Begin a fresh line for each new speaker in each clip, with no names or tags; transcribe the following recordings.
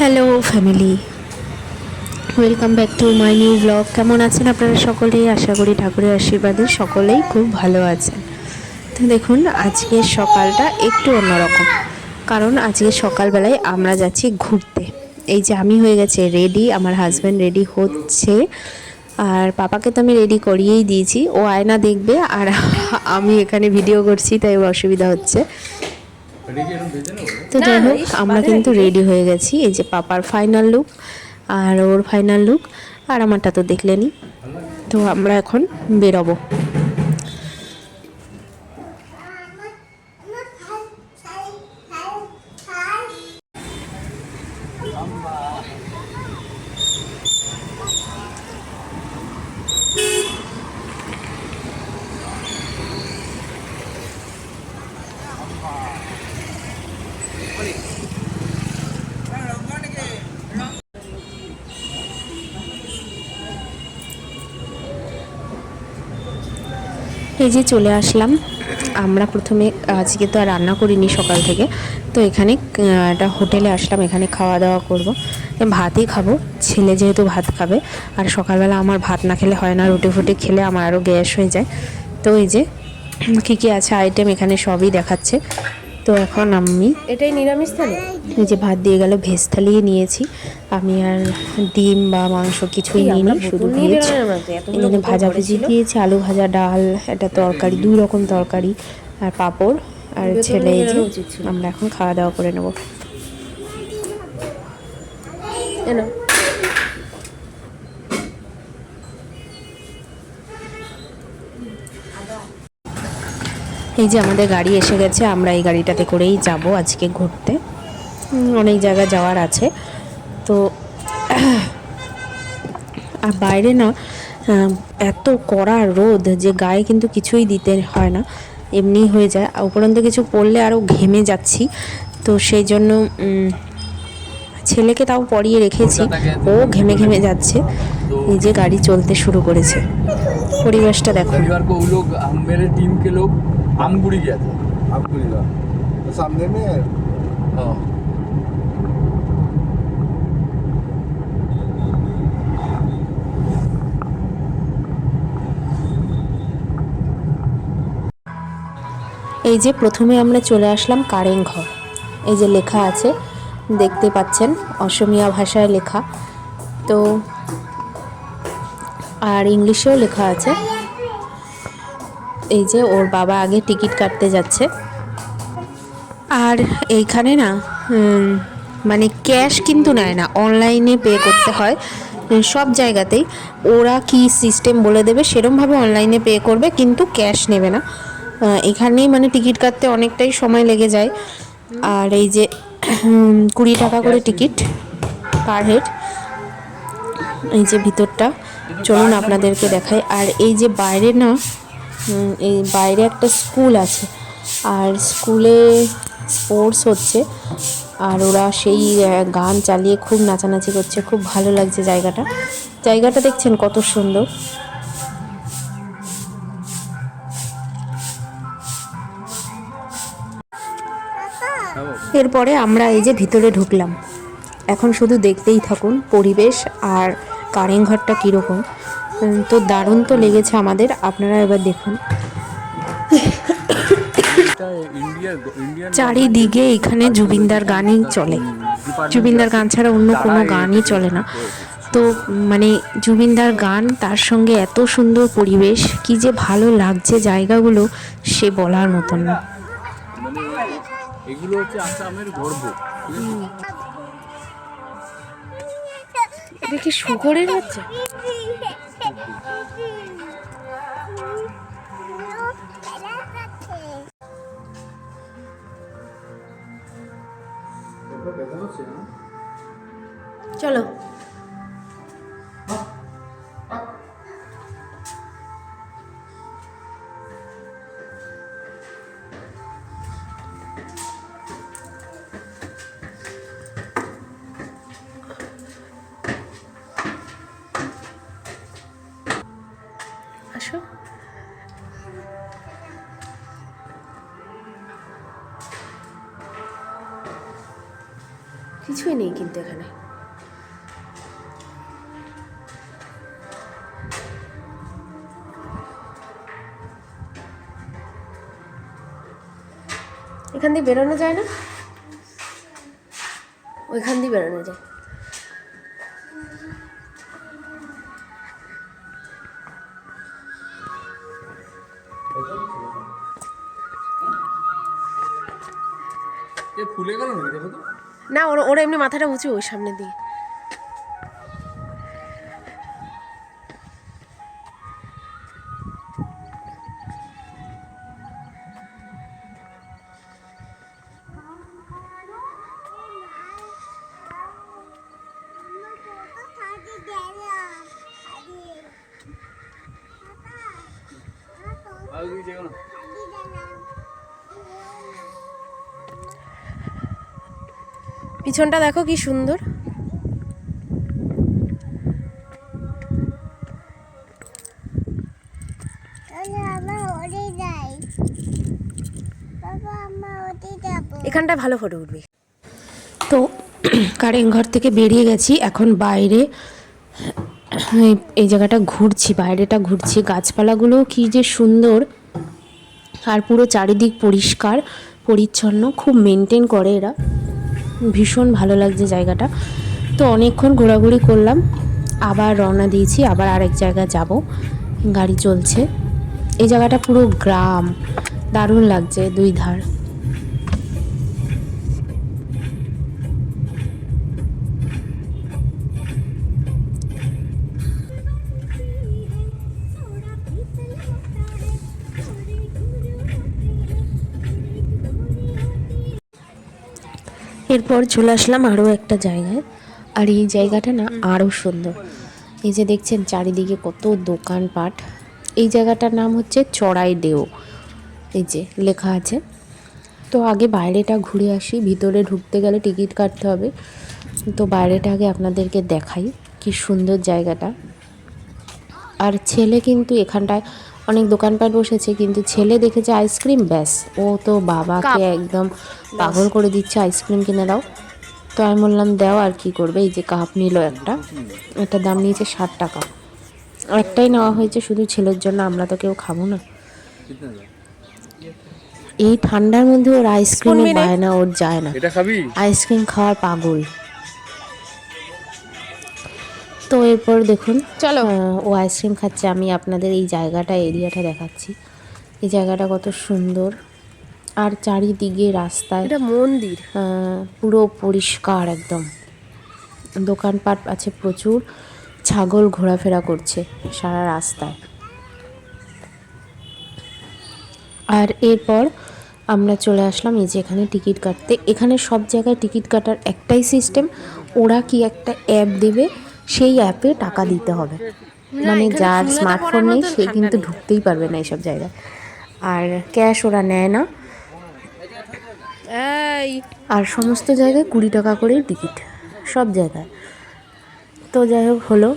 Hello family, welcome back to my new blog. কেমন আছেন আপনারা সকলেই? আশা করি ঠাকুরের আশীর্বাদে সকলেই খুব ভালো আছেন। তো দেখুন, আজকের সকালটা একটু অন্যরকম, কারণ আজকে সকালবেলায় আমরা যাচ্ছি ঘুরতে। এই যে আমি হয়ে গেছে রেডি, আমার হাজব্যান্ড রেডি হচ্ছে, আর পাপাকে তো আমি রেডি করিয়েই দিয়েছি। ও আয়না দেখবে আর আমি এখানে ভিডিও করছি, তাই অসুবিধা হচ্ছে। তো যাই হোক, আমরা কিন্তু রেডি হয়ে গেছি। এই যে পাপার ফাইনাল লুক আর ওর ফাইনাল লুক, আর আমারটা তো দেখলেনই। তো আমরা এখন বেরোবো। এই যে চলে আসলাম আমরা। প্রথমে আজকে তো আর রান্না করিনি সকাল থেকে, তো এখানে একটা হোটেলে আসলাম, এখানে খাওয়া দাওয়া করব। ভাতই খাবো, ছেলে যেহেতু ভাত খাবে, আর সকালবেলা আমার ভাত না খেলে হয় না, রুটি ফুটি খেলে আমার আরও গ্যাস হয়ে যায়। তো এই যে কী কী আছে আইটেম এখানে সবই দেখাচ্ছে। তো এখন আমি
এটাই নিরামিষ থালি।
এই যে ভাত দিয়ে গেল, ভেজ থালি নিয়েছি আমি, আর ডিম বা মাংস কিছুই নিইনি, শুধু ভেজ। এখানে ভাজাভুজি দিয়েছি, আলু ভাজা, ডাল, একটা তরকারি, 2 রকম তরকারি, আর পাঁপড়, আর ছেলে। এই যে আমরা এখন খাওয়া দাওয়া করে নেব। এই যে আমাদের গাড়ি এসে গেছে, আমরা এই গাড়িটাতে করেই যাব আজকে ঘুরতে। অনেক জায়গা যাওয়ার আছে। তো আর বাইরে না এত কড়া রোদ যে গায়ে কিন্তু কিছুই দিতে হয় না, এমনি হয়ে যায়। উপরন্ত কিছু পরলে আরও ঘেমে যাচ্ছি, তো সেই জন্য ছেলেকে তাও পরিয়ে রেখেছি, ও ঘেমে ঘেমে যাচ্ছে। এই যে গাড়ি চলতে শুরু করেছে, পরিবেশটা দেখুন। এই যে প্রথমে আমরা চলে আসলাম কারেংঘর। এই যে লেখা আছে, দেখতে পাচ্ছেন, অসমীয়া ভাষায় লেখা, তো আর ইংলিশেও লেখা আছে। এই যে ওর বাবা আগে টিকিট কাটতে যাচ্ছে। আর এইখানে না মানে ক্যাশ কিন্তু নেয় না, অনলাইনে পে করতে হয় সব জায়গাতেই। ওরা কি সিস্টেম বলে দেবে সেরমভাবে অনলাইনে পে করবে, কিন্তু ক্যাশ নেবে না। এখানেই মানে টিকিট কাটতে অনেকটাই সময় লেগে যায়। আর এই যে 20 টাকা করে টিকিট পার হেড। এই যে ভিতরটা, চলুন আপনাদেরকে দেখাই। আর এই যে বাইরে না, এই বাইরে একটা স্কুল আছে, আর স্কুলে স্পোর্টস হচ্ছে, আর ওরা সেই গান চালিয়ে খুব নাচানাচি করছে, খুব ভালো লাগছে জায়গাটা। জায়গাটা দেখছেন কত সুন্দর। এরপরে আমরা এই যে ভিতরে ঢুকলাম, এখন শুধু দেখতেই থাকুন পরিবেশ আর কারেংঘরটা কীরকম। তো দারুণ তো লেগেছে আমাদের, আপনারা এবার দেখুন। চারিদিকে এখানে জুবিনদার গানই চলে, জুবিনদার গান ছাড়া অন্য কোনো গানই চলে না। তো মানে জুবিনদার গান, তার সঙ্গে এত সুন্দর পরিবেশ, কি যে ভালো লাগছে জায়গাগুলো, সে বলার মতন না।
এগুলো হচ্ছে আসামের গর্ব।
এটা কি শুকরের বাচ্চা? চলো। আসো। কিছুই নেই কিন্তু এখানে। এখান দিয়ে বেরোনো যায় না, ওইখান দিয়ে বেরোনো যায়।
ফুলে গেল না, দেখো তো।
না, ওরা এমনি মাথাটা উঁচু ওই সামনে দিয়ে। পিছনটা দেখো কি সুন্দর। এখানটা ভালো ফটো উঠবে।
তো কারেন্ট ঘর থেকে বেরিয়ে গেছি, এখন বাইরে এই জায়গাটা ঘুরছি, বাইরেটা ঘুরছি। গাছপালাগুলো কি যে সুন্দর, আর পুরো চারিদিক পরিষ্কার পরিচ্ছন্ন, খুব মেনটেন করে এরা। ভীষণ ভালো লাগছে জায়গাটা। তো অনেকক্ষণ ঘোরাঘুরি করলাম, আবার রওনা দিয়েছি, আবার আরেক জায়গায় যাব। গাড়ি চলছে। এই জায়গাটা পুরো গ্রাম, দারুণ লাগছে দুই ধার। এরপর চলে আসলাম আরও একটা জায়গায়, আর এই জায়গাটা না আরও সুন্দর। এই যে দেখছেন চারিদিকে কত দোকানপাট। এই জায়গাটার নাম হচ্ছে চড়াইদেও, এই যে লেখা আছে। তো আগে বাইরেটা ঘুরে আসি, ভিতরে ঢুকতে গেলে টিকিট কাটতে হবে। তো বাইরেটা আগে আপনাদেরকে দেখাই, কি সুন্দর জায়গাটা। আর ছেলে কিন্তু এখানটায় অনেক দোকানপাট বসেছে, কিন্তু ছেলে দেখেছে আইসক্রিম, ব্যাস ও তো বাবাকে একদম পাগল করে দিচ্ছে, আইসক্রিম কিনে দাও। তো আমি বললাম দাও, আর কি করবে। এই যে কাপ নিল একটা, এটার দাম নিয়েছে 60 টাকা। একটাই নেওয়া হয়েছে শুধু ছেলের জন্য, আমরা তো কেউ খাবো না। এই ঠান্ডার মধ্যে ওর আইসক্রিমের বায়না ওর যায় না,
এটা খাবি?
আইসক্রিম খাওয়ার পাগল। তো এরপর দেখুন
চলো।
ও আইসক্রিম খাচ্ছে, আমি আপনাদের এই জায়গাটা এরিয়াটা দেখাচ্ছি। এই জায়গাটা কত সুন্দর, আর চারিদিকে রাস্তায়
এটা মন্দির।
পুরো পরিষ্কার একদম। দোকানপাট আছে প্রচুর, ছাগল ঘোরাফেরা করছে সারা রাস্তায়। আর এরপর আমরা চলে আসলাম এই যে এখানে টিকিট কাটতে। এখানে সব জায়গায় টিকিট কাটার একটাই সিস্টেম, ওরা কি একটা অ্যাপ দেবে, সেই অ্যাপে টাকা দিতে হবে। মানে যার স্মার্টফোন নেই সে কিন্তু ঢুকতেই পারবে না এইসব জায়গায়। আর ক্যাশ ওরা নেয় না। আর সমস্ত জায়গায় 20 টাকা করেই টিকিট, সব জায়গায়। তো যাই হোক হলো,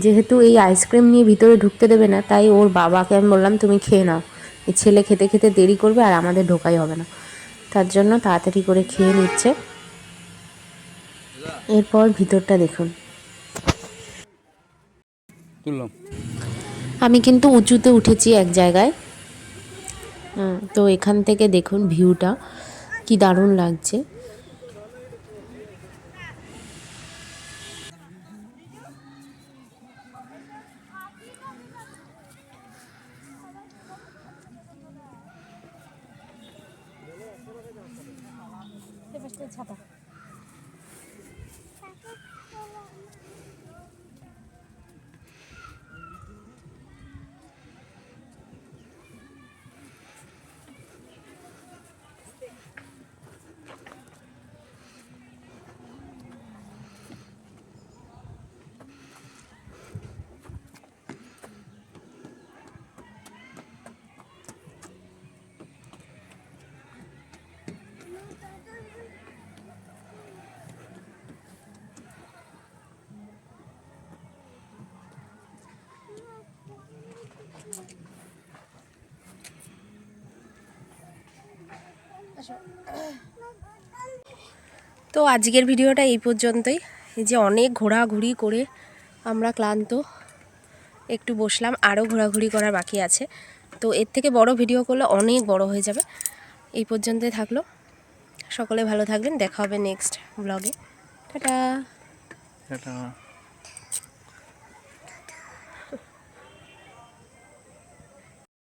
যেহেতু এই আইসক্রিম নিয়ে ভিতরে ঢুকতে দেবে না, তাই ওর বাবাকে আমি বললাম তুমি খেয়ে নাও, এই ছেলে খেতে খেতে দেরি করবে আর আমাদের ঢোকাই হবে না। তার জন্য তাড়াতাড়ি করে খেয়ে নিচ্ছে। এরপর ভিতরটা দেখুন। আমি কিন্তু উঁচুতে উঠেছি এক জায়গায়। তো এখান থেকে দেখুন ভিউটা কি দারুণ লাগছে।
তো আজকের ভিডিওটা এই পর্যন্তই। এই যে অনেক ঘোরাঘুরি করে আমরা ক্লান্ত, একটু বসলাম, আরও ঘোরাঘুরি করার বাকি আছে। তো এর থেকে বড় ভিডিও করলে অনেক বড় হয়ে যাবে। এই পর্যন্তই থাকলো। সকলে ভালো থাকবেন, দেখা হবে নেক্সট ব্লগে। টাটা।
টাটা।